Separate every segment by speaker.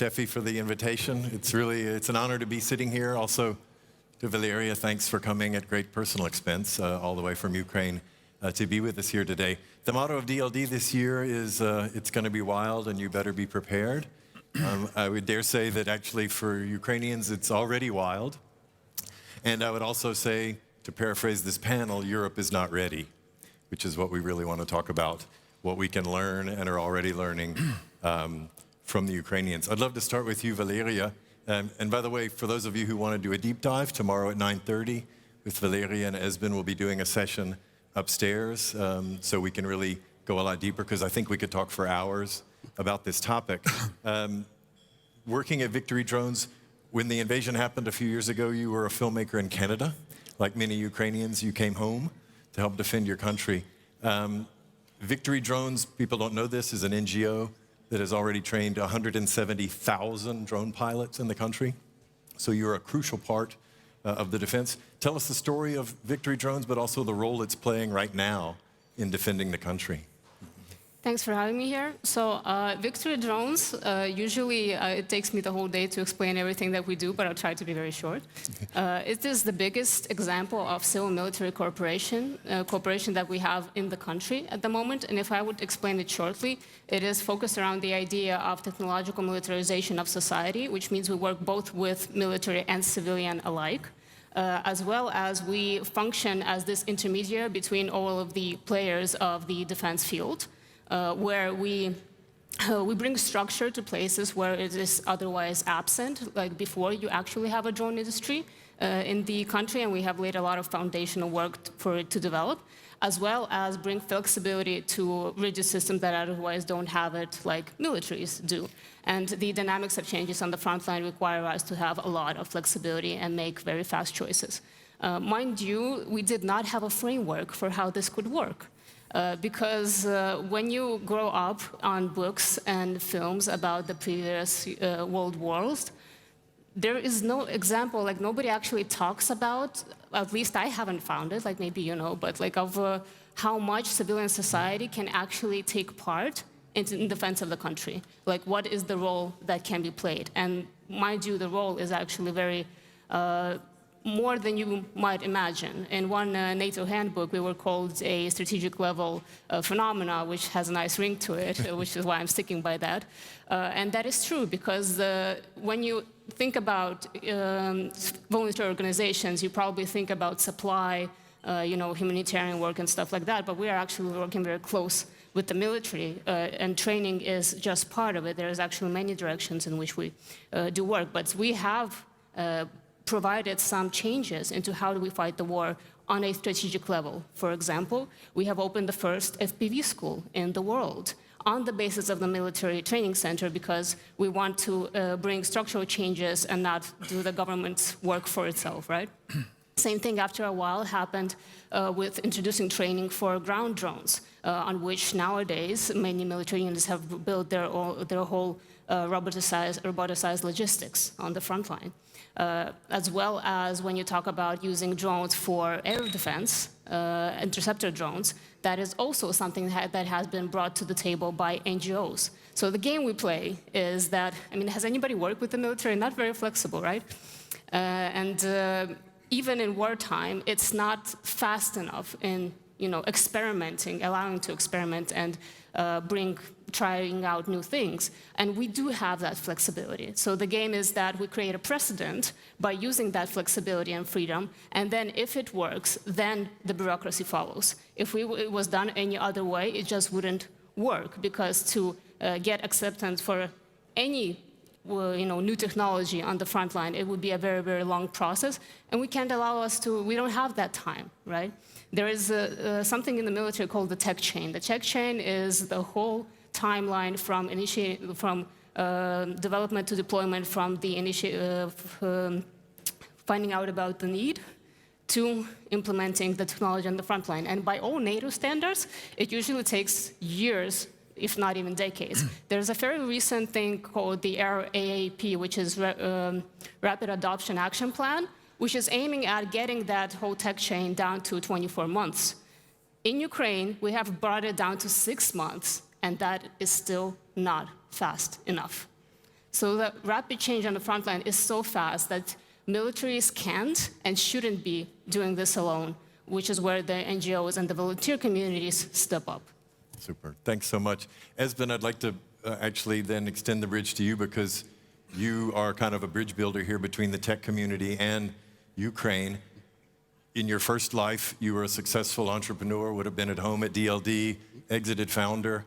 Speaker 1: Teffy, for the invitation. It's an honor to be sitting here. Also, to Valeriya, thanks for coming at great personal expense all the way from Ukraine to be with us here today. The motto of DLD this year is, it's going to be wild and you better be prepared. I would dare say that actually for Ukrainians, it's already wild. And I would also say, to paraphrase this panel, Europe is not ready, which is what we really want to talk about, what we can learn and are already learning from the Ukrainians. I'd love to start with you, Valeriya. And by the way, for those of you who want to do a deep dive, tomorrow at 9:30 with Valeriya and Esben, we'll be doing a session upstairs so we can really go a lot deeper, because I think we could talk for hours about this topic. Working at Victory Drones, when the invasion happened a few years ago, you were a filmmaker in Canada. Like many Ukrainians, you came home to help defend your country. Victory Drones, people don't know this, is an NGO that has already trained 170,000 drone pilots in the country. So you're a crucial part of the defense. Tell us the story of Victory Drones, but also the role it's playing right now in defending the country.
Speaker 2: Thanks for having me here. So Victory Drones, usually it takes me the whole day to explain everything that we do, but I'll try to be very short. It is the biggest example of civil-military cooperation that we have in the country at the moment. And if I would explain it shortly, it is focused around the idea of technological militarization of society, which means we work both with military and civilian alike. As well as we function as this intermediary between all of the players of the defense field. Where we bring structure to places where it is otherwise absent, like before you actually have a drone industry in the country, and we have laid a lot of foundational work for it to develop, as well as bring flexibility to rigid systems that otherwise don't have it like militaries do. And the dynamics of changes on the front line require us to have a lot of flexibility and make very fast choices. Mind you, we did not have a framework for how this could work. Because when you grow up on books and films about the previous world wars, there is no example, like nobody actually talks about, at least I haven't found it, like maybe you know, but like of how much civilian society can actually take part in defense of the country. Like what is the role that can be played? And mind you, the role is actually very more than you might imagine. In one NATO handbook, we were called a strategic level phenomena, which has a nice ring to it, which is why I'm sticking by that. And that is true, because when you think about voluntary organizations, you probably think about supply, humanitarian work and stuff like that, but we are actually working very close with the military, and training is just part of it. There is actually many directions in which we do work, but we have provided some changes into how do we fight the war on a strategic level. For example, we have opened the first FPV school in the world on the basis of the military training center, because we want to bring structural changes and not do the government's work for itself, right? Same thing after a while happened with introducing training for ground drones, on which nowadays many military units have built their whole roboticized logistics on the front line. As well as when you talk about using drones for air defense, interceptor drones, that is also something that has been brought to the table by NGOs. So the game we play is that, has anybody worked with the military? Not very flexible, right? Even in wartime, it's not fast enough in experimenting, allowing to experiment and trying out new things. And we do have that flexibility. So the game is that we create a precedent by using that flexibility and freedom, and then if it works, then the bureaucracy follows. If it was done any other way, it just wouldn't work, because to get acceptance for any new technology on the front line, it would be a very, very long process, and we can't allow we don't have that time, right? There is something in the military called the tech chain. The tech chain is the whole timeline from development to deployment, from the finding out about the need to implementing the technology on the front line. And by all NATO standards, it usually takes years, if not even decades. There's a very recent thing called the RAAP, which is Rapid Adoption Action Plan, which is aiming at getting that whole tech chain down to 24 months. In Ukraine, we have brought it down to 6 months, and that is still not fast enough. So the rapid change on the front line is so fast that militaries can't and shouldn't be doing this alone, which is where the NGOs and the volunteer communities step up.
Speaker 1: Super. Thanks so much. Esben, I'd like to actually then extend the bridge to you because you are kind of a bridge builder here between the tech community and Ukraine. In your first life, you were a successful entrepreneur, would have been at home at DLD, exited founder,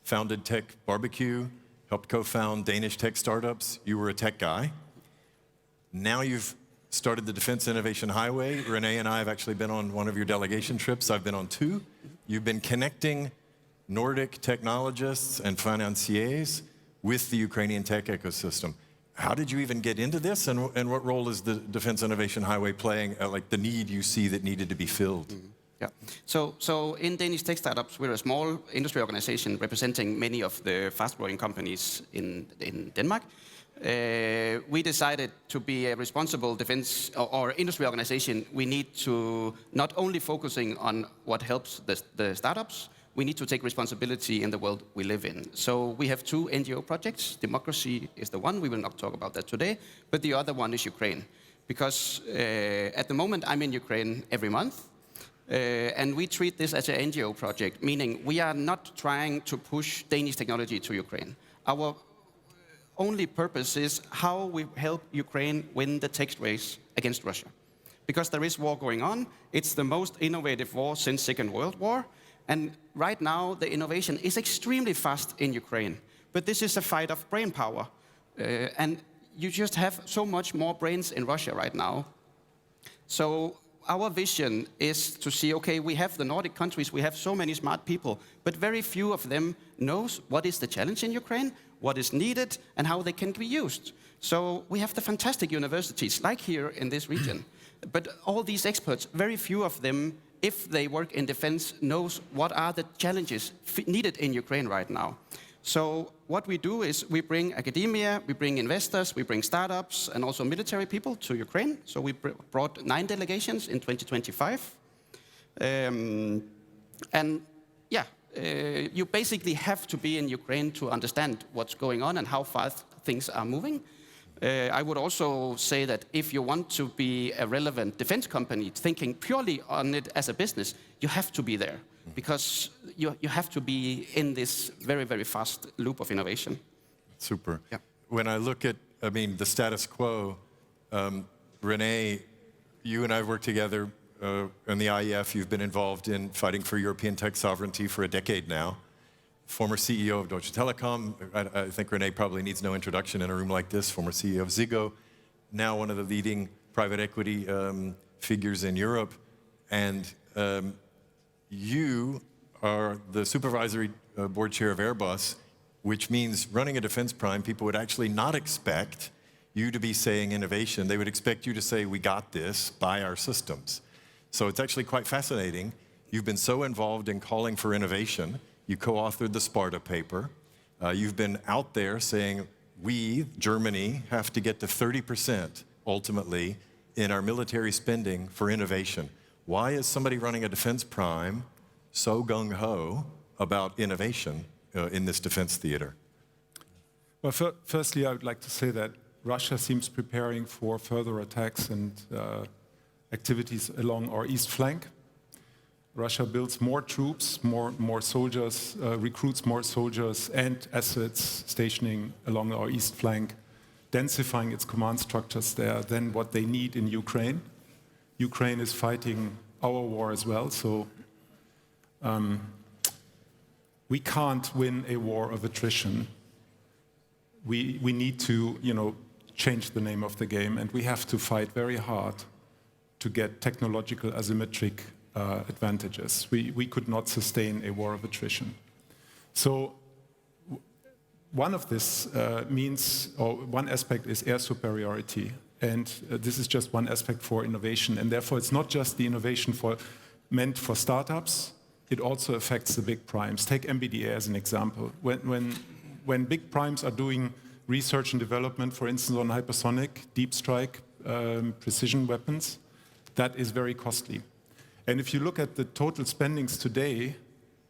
Speaker 1: founded Tech Barbecue, helped co-found Danish tech startups. You were a tech guy. Now you've started the Defense Innovation Highway. René and I have actually been on one of your delegation trips. I've been on 2. You've been connecting Nordic technologists and financiers with the Ukrainian tech ecosystem. How did you even get into this, and what role is the Defense Innovation Highway playing, like the need you see that needed to be filled?
Speaker 3: Yeah. So in Danish tech startups, we're a small industry organization representing many of the fast-growing companies in Denmark. We decided to be a responsible defense or industry organization. We need to not only focusing on what helps the startups, we need to take responsibility in the world we live in. So we have 2 NGO projects. Democracy is the one, we will not talk about that today, but the other one is Ukraine. Because at the moment I'm in Ukraine every month, and we treat this as an NGO project, meaning we are not trying to push Danish technology to Ukraine. Our only purpose is how we help Ukraine win the tech race against Russia. Because there is war going on, it's the most innovative war since Second World War, and right now the innovation is extremely fast in Ukraine. But this is a fight of brain power, and you just have so much more brains in Russia right now. So our vision is to see, okay, we have the Nordic countries, we have so many smart people, but very few of them knows what is the challenge in Ukraine, what is needed, and how they can be used. So we have the fantastic universities, like here in this region. But all these experts, very few of them, if they work in defense, knows what are the challenges needed in Ukraine right now. So what we do is we bring academia, we bring investors, we bring startups, and also military people to Ukraine. So we brought 9 delegations in 2025. You basically have to be in Ukraine to understand what's going on and how fast things are moving. I would also say that if you want to be a relevant defense company, thinking purely on it as a business, you have to be there. Because you have to be in this very, very fast loop of innovation.
Speaker 1: Super.
Speaker 3: Yeah.
Speaker 1: When I look at, the status quo, René, you and I have worked together in the IEF. You've been involved in fighting for European tech sovereignty for a decade now. Former CEO of Deutsche Telekom. I think René probably needs no introduction in a room like this. Former CEO of Ziggo. Now one of the leading private equity figures in Europe. And you are the supervisory board chair of Airbus, which means running a defense prime, people would actually not expect you to be saying innovation. They would expect you to say, we got this, buy our systems. So it's actually quite fascinating. You've been so involved in calling for innovation. You co-authored the Sparta paper. You've been out there saying, we, Germany, have to get to 30% ultimately in our military spending for innovation. Why is somebody running a defense prime so gung-ho about innovation in this defense theater?
Speaker 4: Well, firstly, I would like to say that Russia seems preparing for further attacks and activities along our east flank. Russia builds more troops, more soldiers, recruits more soldiers and assets stationing along our east flank, densifying its command structures there than what they need in Ukraine. Ukraine is fighting our war as well, so we can't win a war of attrition. We need to, change the name of the game, and we have to fight very hard to get technological asymmetric advantages. We could not sustain a war of attrition. So one of this one aspect is air superiority. And this is just one aspect for innovation. And therefore, it's not just the innovation meant for startups, it also affects the big primes. Take MBDA as an example. When big primes are doing research and development, for instance, on hypersonic, deep strike, precision weapons, that is very costly. And if you look at the total spendings today,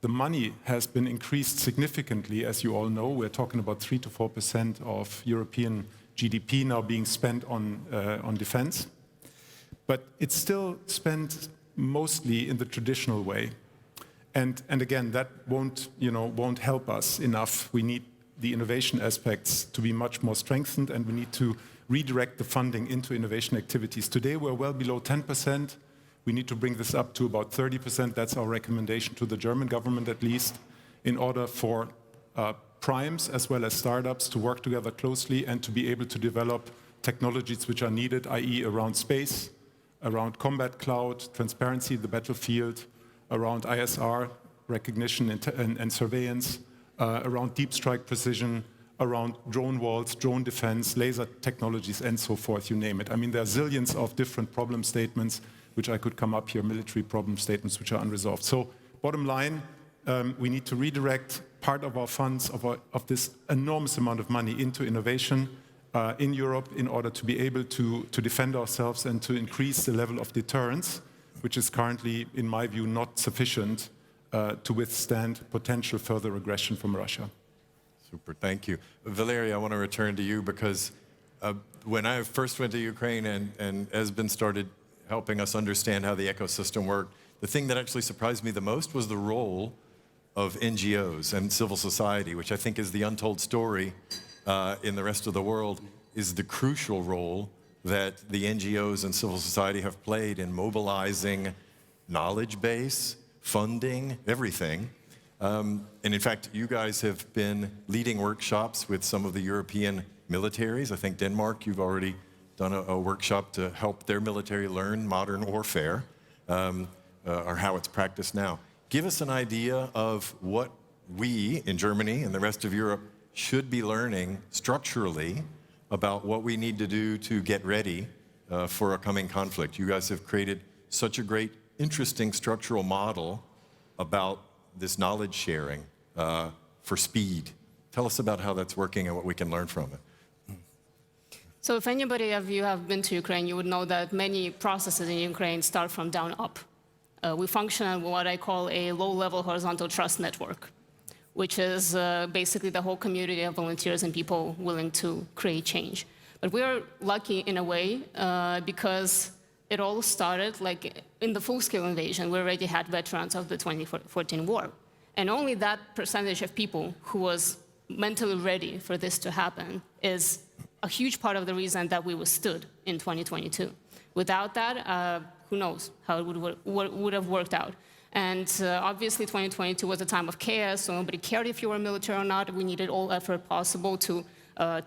Speaker 4: the money has been increased significantly, as you all know. We're talking about 3 to 4% of European GDP now being spent on defense. But it's still spent mostly in the traditional way. And again, that won't help us enough. We need the innovation aspects to be much more strengthened, and we need to redirect the funding into innovation activities. Today, we're well below 10%. We need to bring this up to about 30%. That's our recommendation to the German government, at least, in order for primes as well as startups to work together closely and to be able to develop technologies which are needed, i.e. around space, around combat cloud, transparency, the battlefield, around ISR, recognition and surveillance, around deep strike precision, around drone walls, drone defense, laser technologies, and so forth, you name it. I mean, there are zillions of different problem statements which I could come up here, military problem statements which are unresolved. So bottom line, we need to redirect part of our funds, of this enormous amount of money into innovation in Europe in order to be able to defend ourselves and to increase the level of deterrence, which is currently, in my view, not sufficient to withstand potential further aggression from Russia.
Speaker 1: Super, thank you. Valeriya, I want to return to you because when I first went to Ukraine and Esben started helping us understand how the ecosystem worked, the thing that actually surprised me the most was the role of NGOs and civil society, which I think is the untold story in the rest of the world, is the crucial role that the NGOs and civil society have played in mobilizing knowledge base, funding, everything. And in fact, you guys have been leading workshops with some of the European militaries. I think Denmark, you've already done a workshop to help their military learn modern warfare, or how it's practiced now. Give us an idea of what we in Germany and the rest of Europe should be learning structurally about what we need to do to get ready for a coming conflict. You guys have created such a great, interesting structural model about this knowledge sharing for speed. Tell us about how that's working and what we can learn from it.
Speaker 2: So if anybody of you have been to Ukraine, you would know that many processes in Ukraine start from down up. We function on what I call a low-level horizontal trust network, which is basically the whole community of volunteers and people willing to create change. But we're lucky in a way because it all started like in the full-scale invasion. We already had veterans of the 2014 war. And only that percentage of people who was mentally ready for this to happen is a huge part of the reason that we withstood in 2022. Without that, who knows how it would have worked out. And obviously 2022 was a time of chaos, so nobody cared if you were military or not. We needed all effort possible to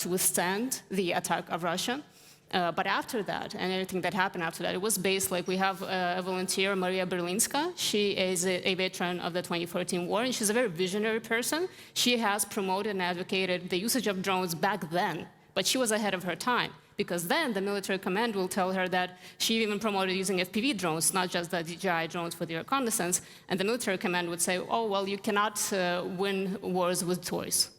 Speaker 2: withstand the attack of Russia. But after that, and everything that happened after that, it was based, like we have a volunteer, Maria Berlinska. She is a veteran of the 2014 war, and she's a very visionary person. She has promoted and advocated the usage of drones back then, but she was ahead of her time. Because then the military command will tell her that she even promoted using FPV drones, not just the DJI drones for the reconnaissance. And the military command would say, oh, well, you cannot win wars with toys.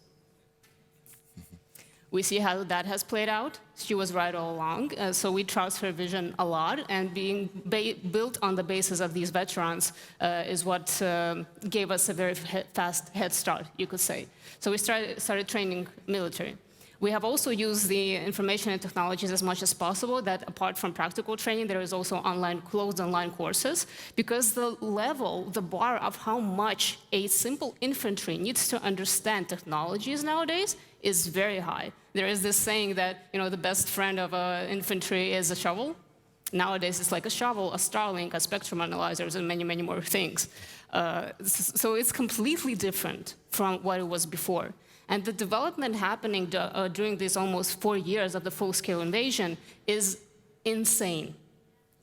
Speaker 2: We see how that has played out. She was right all along. So we trust her vision a lot. And being built on the basis of these veterans is what gave us a very fast head start, you could say. So we started training military. We have also used the information and technologies as much as possible, that apart from practical training, there is also closed online courses, because the level, the bar of how much a simple infantry needs to understand technologies nowadays is very high. There is this saying that, the best friend of infantry is a shovel. Nowadays, it's like a shovel, a Starlink, a spectrum analyzers, and many, many more things. So it's completely different from what it was before. And the development happening during these almost 4 years of the full-scale invasion is insane.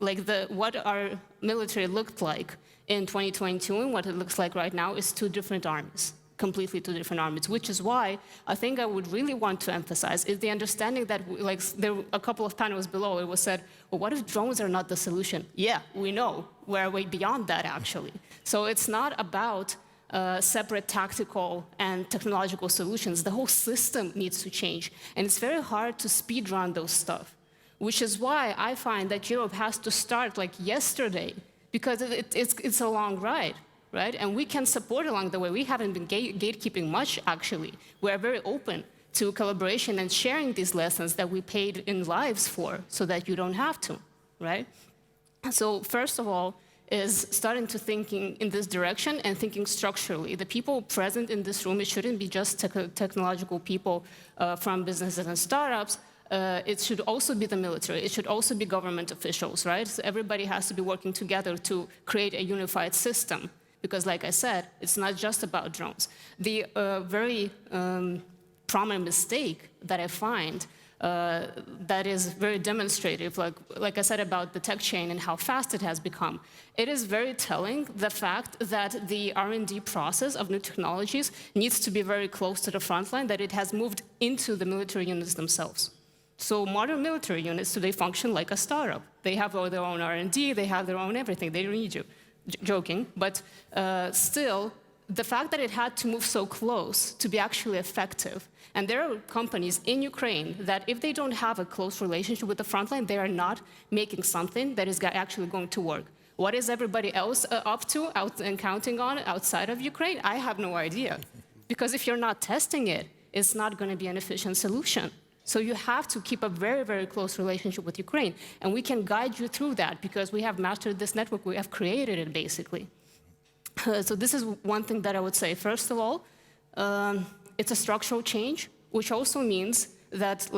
Speaker 2: Like what our military looked like in 2022 and what it looks like right now is two different armies, completely two different armies, which is why I think I would really want to emphasize is the understanding that, there were a couple of panels below, it was said, well, what if drones are not the solution? Yeah, we know. We're way beyond that, actually. So it's not about separate tactical and technological solutions. The whole system needs to change. And it's very hard to speed run those stuff, which is why I find that Europe has to start like yesterday, because it's a long ride. right? And we can support along the way. We haven't been gatekeeping much, actually. We are very open to collaboration and sharing these lessons that we paid in lives for so that you don't have to, right? So first of all, is starting to thinking in this direction and thinking structurally. The people present in this room, it shouldn't be just technological people from businesses and startups. It should also be the military. It should also be government officials, right? So everybody has to be working together to create a unified system. Because like I said, it's not just about drones. The very prominent mistake that I find that is very demonstrative, like I said about the tech chain and how fast it has become. It is very telling, the fact that the R&D process of new technologies needs to be very close to the front line, that it has moved into the military units themselves. So modern military units today function like a startup. They have their own R&D, they have their own everything, they don't need you. Joking, but still, the fact that it had to move so close to be actually effective, and there are companies in Ukraine that if they don't have a close relationship with the front line, they are not making something that is actually going to work. What is everybody else up to and counting on outside of Ukraine? I have no idea. Because if you're not testing it, it's not going to be an efficient solution. So you have to keep a very, very close relationship with Ukraine. And we can guide you through that because we have mastered this network. We have created it, basically. So this is one thing that I would say. First of all, it's a structural change, which also means that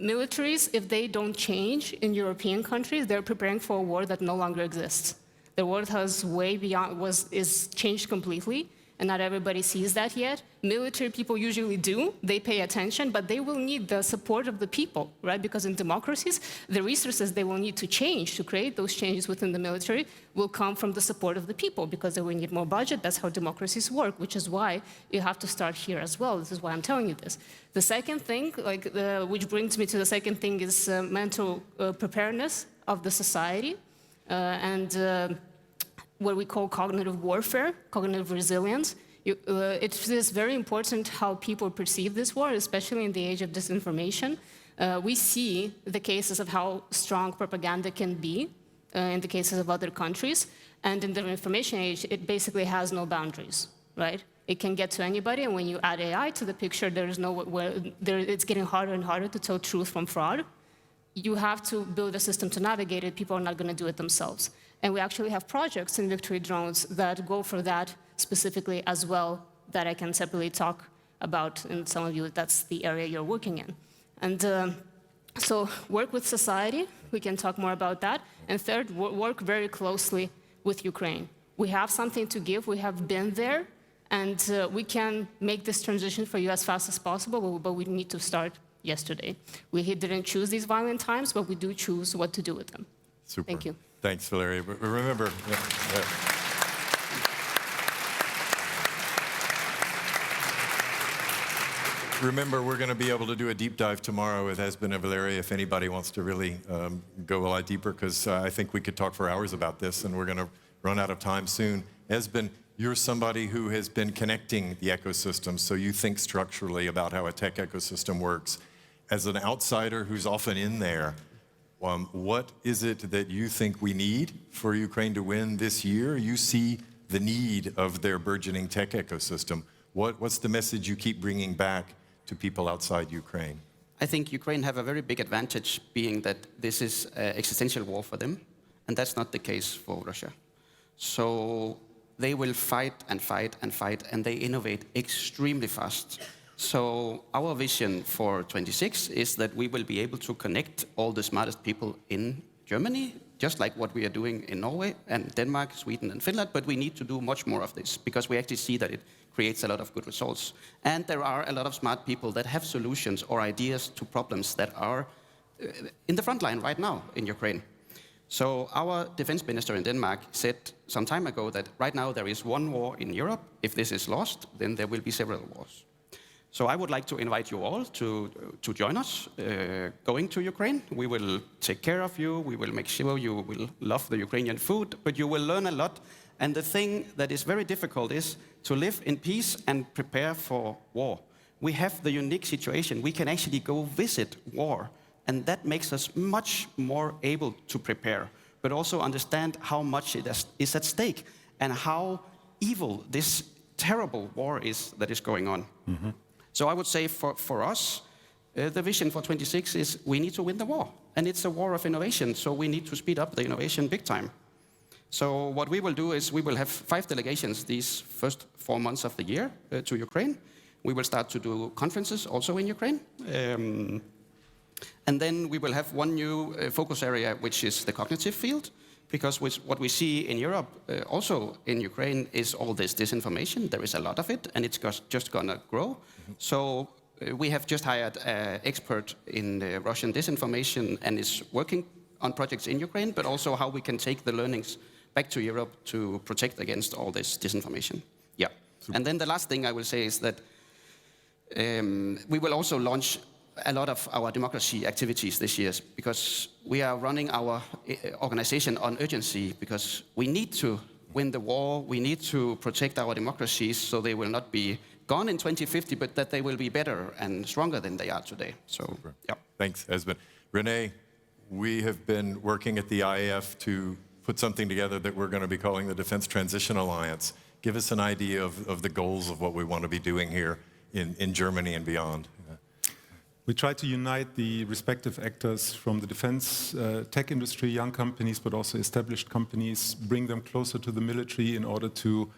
Speaker 2: militaries, if they don't change in European countries, they're preparing for a war that no longer exists. The world has way beyond, is changed completely. And not everybody sees that yet. Military people usually do. They pay attention, but they will need the support of the people, right? Because in democracies, the resources they will need to change, to create those changes within the military, will come from the support of the people, because they will need more budget. That's how democracies work, which is why you have to start here as well. This is why I'm telling you this. The second thing, which brings me to the second thing, is mental preparedness of the society. What we call cognitive warfare, cognitive resilience. It is very important how people perceive this war, especially in the age of disinformation. We see the cases of how strong propaganda can be in the cases of other countries. And in the information age, it basically has no boundaries, right? It can get to anybody, and when you add AI to the picture, it's getting harder and harder to tell truth from fraud. You have to build a system to navigate it. People are not going to do it themselves. And we actually have projects in Victory Drones that go for that specifically as well, that I can separately talk about, and some of you, that's the area you're working in. And so work with society, we can talk more about that. And third, work very closely with Ukraine. We have something to give, we have been there, and we can make this transition for you as fast as possible, but we need to start yesterday. We didn't choose these violent times, but we do choose what to do with them.
Speaker 1: Super.
Speaker 2: Thank you.
Speaker 1: Thanks, Valeriya. But remember, remember, we're going to be able to do a deep dive tomorrow with Esben and Valeriya if anybody wants to really go a lot deeper, because I think we could talk for hours about this, and we're going to run out of time soon. Esben, you're somebody who has been connecting the ecosystem, so you think structurally about how a tech ecosystem works. As an outsider who's often in there, what is it that you think we need for Ukraine to win this year? You see the need of their burgeoning tech ecosystem. What's the message you keep bringing back to people outside Ukraine?
Speaker 3: I think Ukraine have a very big advantage, being that this is an existential war for them, and that's not the case for Russia. So they will fight and fight and fight, and they innovate extremely fast. So our vision for 26 is that we will be able to connect all the smartest people in Germany, just like what we are doing in Norway and Denmark, Sweden and Finland, but we need to do much more of this because we actually see that it creates a lot of good results. And there are a lot of smart people that have solutions or ideas to problems that are in the front line right now in Ukraine. So our defense minister in Denmark said some time ago that right now there is one war in Europe. If this is lost, then there will be several wars. So I would like to invite you all to join us going to Ukraine. We will take care of you. We will make sure you will love the Ukrainian food, but you will learn a lot. And the thing that is very difficult is to live in peace and prepare for war. We have the unique situation. We can actually go visit war, and that makes us much more able to prepare, but also understand how much it is at stake. and how evil this terrible war is that is going on. So I would say for us, the vision for 26 is we need to win the war. And it's a war of innovation, so we need to speed up the innovation big time. So what we will do is we will have 5 delegations these first 4 months of the year to Ukraine. We will start to do conferences also in Ukraine. And then we will have one new focus area, which is the cognitive field. Because what we see in Europe, also in Ukraine, is all this disinformation. There is a lot of it, and it's just going to grow. So we have just hired an expert in Russian disinformation and is working on projects in Ukraine, but also how we can take the learnings back to Europe to protect against all this disinformation. Yeah. Super. And then the last thing I will say is that we will also launch a lot of our democracy activities this year, because we are running our organization on urgency, because we need to win the war, we need to protect our democracies so they will not be gone in 2050, but that they will be better and stronger than they are today. So, super. Yeah.
Speaker 1: Thanks, Esben. René, we have been working at the IAF to put something together that we're going to be calling the Defense Transition Alliance. Give us an idea of the goals of what we want to be doing here in Germany and beyond.
Speaker 4: We try to unite the respective actors from the defense tech industry, young companies, but also established companies, bring them closer to the military in order to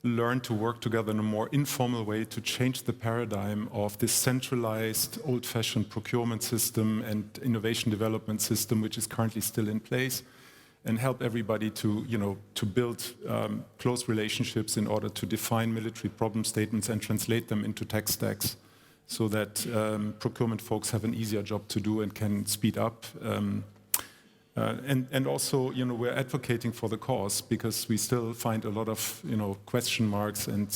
Speaker 4: learn to work together in a more informal way to change the paradigm of this centralized, old-fashioned procurement system and innovation development system, which is currently still in place, and help everybody to, to build close relationships in order to define military problem statements and translate them into tech stacks, so that procurement folks have an easier job to do and can speed up. And also, we're advocating for the cause, because we still find a lot of, question marks and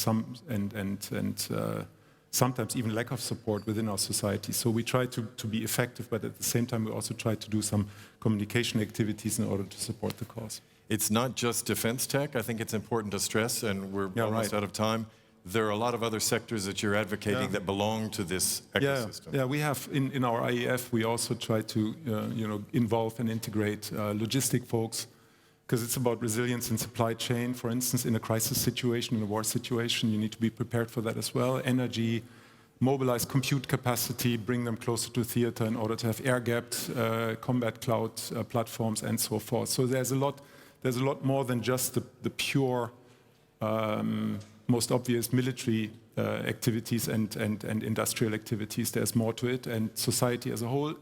Speaker 4: sometimes even lack of support within our society. So we try to be effective, but at the same time, we also try to do some communication activities in order to support the cause.
Speaker 1: It's not just defense tech. I think it's important to stress, and we're almost out of time. There are a lot of other sectors that you're advocating that belong to this ecosystem.
Speaker 4: Yeah, we have in our IEF, we also try to involve and integrate logistic folks, because it's about resilience in supply chain. For instance, in a crisis situation, in a war situation, you need to be prepared for that as well. Energy, mobilize compute capacity, bring them closer to theater in order to have air-gapped combat cloud platforms and so forth. So there's a lot more than just the pure most obvious military activities and industrial activities. There's more to it, and society as a whole,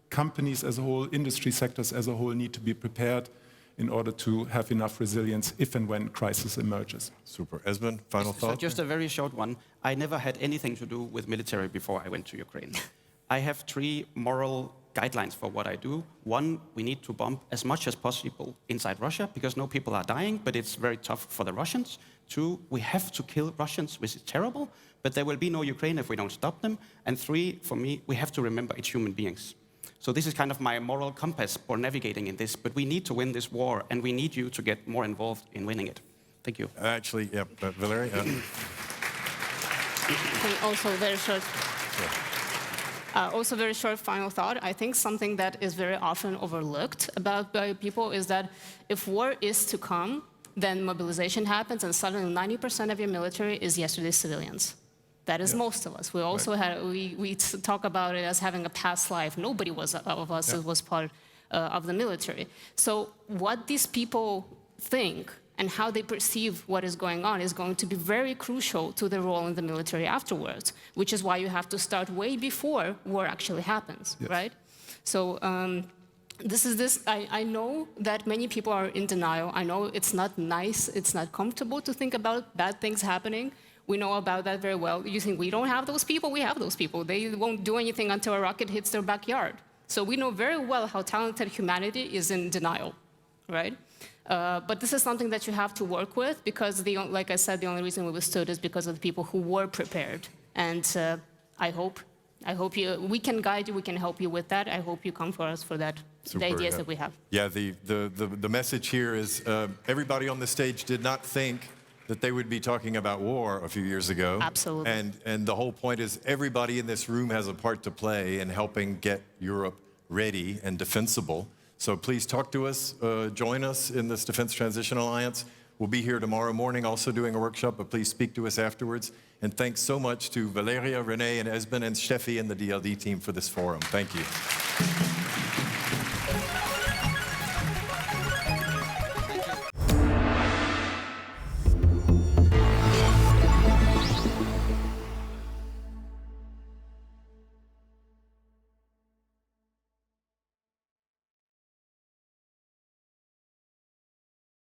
Speaker 4: companies as a whole, industry sectors as a whole need to be prepared in order to have enough resilience if and when crisis emerges.
Speaker 1: Super. Esben, final thought?
Speaker 3: So just a very short one. I never had anything to do with military before I went to Ukraine. I have 3 moral guidelines for what I do. 1, we need to bomb as much as possible inside Russia, because no people are dying, but it's very tough for the Russians. 2, we have to kill Russians, which is terrible, but there will be no Ukraine if we don't stop them. And 3, for me, we have to remember it's human beings. So this is kind of my moral compass for navigating in this, but we need to win this war, and we need you to get more involved in winning it. Thank you.
Speaker 1: Actually, yeah, Valeriya?
Speaker 2: And also very short. Also, very short final thought. I think something that is very often overlooked by people is that if war is to come, then mobilization happens, and suddenly 90% of your military is yesterday's civilians. That is most of us. We also we talk about it as having a past life. Nobody of us was part of the military. So what these people think and how they perceive what is going on is going to be very crucial to their role in the military afterwards, which is why you have to start way before war actually happens, right? So I know that many people are in denial. I know it's not nice, it's not comfortable to think about bad things happening. We know about that very well. You think we don't have those people? We have those people. They won't do anything until a rocket hits their backyard. So we know very well how talented humanity is in denial, right? But this is something that you have to work with, because, like I said, the only reason we withstood is because of the people who were prepared. And I hope we can guide you, we can help you with that. I hope you come for us for that, the ideas that we have.
Speaker 1: Yeah, the message here is everybody on the stage did not think that they would be talking about war a few years ago.
Speaker 2: Absolutely.
Speaker 1: And the whole point is everybody in this room has a part to play in helping get Europe ready and defensible. So please talk to us, join us in this Defense Transition Alliance. We'll be here tomorrow morning also doing a workshop, but please speak to us afterwards. And thanks so much to Valeriya, René, and Esben, and Steffi and the DLD team for this forum. Thank you.